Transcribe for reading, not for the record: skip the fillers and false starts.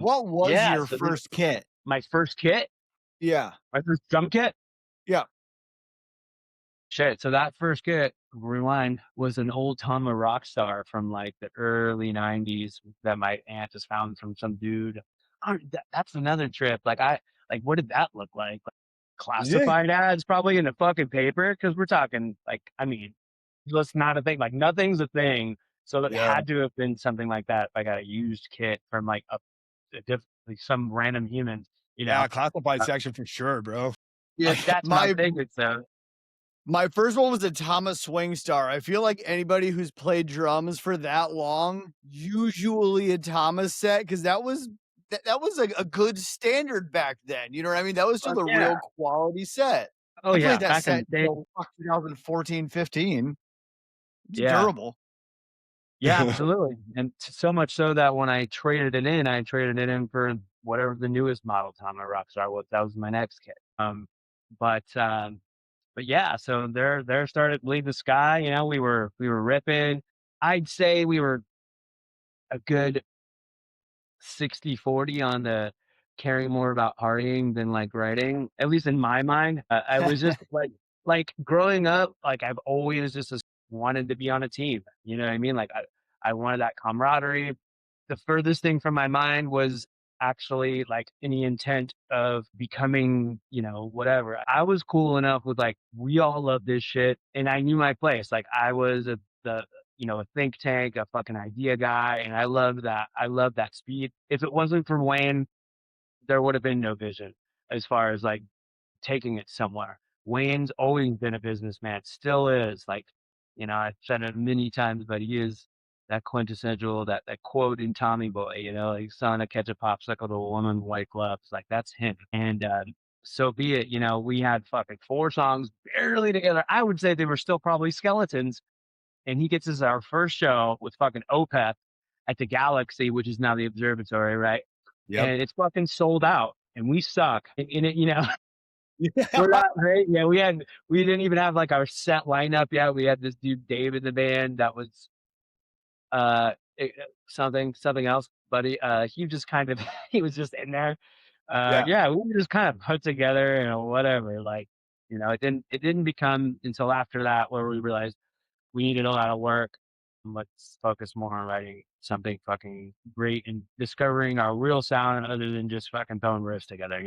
What was Yeah, your so this first kit? my first kit, Yeah. my first drum kit. Yeah. Shit, so that first kit, rewind, was an old Tama Rockstar from, like, the early '90s that my aunt just found from some dude. That's another trip, like, what did that look like? Like, Yeah. classified ads probably in the fucking paper because 'cause we're talking, like, I mean, that's not a thing, like, nothing's a thing, so it Yeah. had to have been something like that if I got a used kit from, like, a like, some random human, you know? Yeah, classified Uh, section for sure, bro. Yeah. that's what I'm My thinking, so my first one was a Thomas Swing Star. I feel like anybody who's played drums for that long, usually a Thomas set, because that was a good standard back then. You know what I mean? That was still fuck a yeah. real quality set. Oh, I yeah, played that back in set the day. until 2014, 15. It's Yeah. durable. Yeah, absolutely, and so much so that when I traded it in for whatever the newest model Tama Rockstar was. That was my next kit. But, but yeah, so there started Bleed the Sky, we were ripping. I'd say we were a good 60-40 on the caring more about partying than, like, writing, at least in my mind. I was just like, growing up, like, I've always just wanted to be on a team, you know what I mean? Like, I wanted that camaraderie. The furthest thing from my mind was actually, like, any intent of becoming, whatever. I was cool enough with, like, we all love this shit, and I knew my place. Like, I was a think tank, a fucking idea guy, and I love that speed. If it wasn't for Wayne, there would have been no vision as far as, like, taking it somewhere. Wayne's always been a businessman, still is. Like, I've said it many times, but he is that quintessential, that quote in Tommy Boy, like, son, I catch a popsicle to a woman, white gloves. Like, that's him. And so be it. We had fucking 4 songs barely together. I would say they were still probably skeletons, and he gets us our first show with fucking Opeth at the Galaxy, which is now the Observatory, right? Yep. And it's fucking sold out, and we suck. And we're Yeah. not great. Yeah, we didn't even have like our set lineup yet. We had this dude Dave in the band that was something else, but he just kind of he was just in there. Yeah. Yeah, we were just kind of put together, whatever. Like, it didn't become until after that where we realized we needed a lot of work. Let's focus more on writing something fucking great and discovering our real sound other than just fucking throwing riffs together,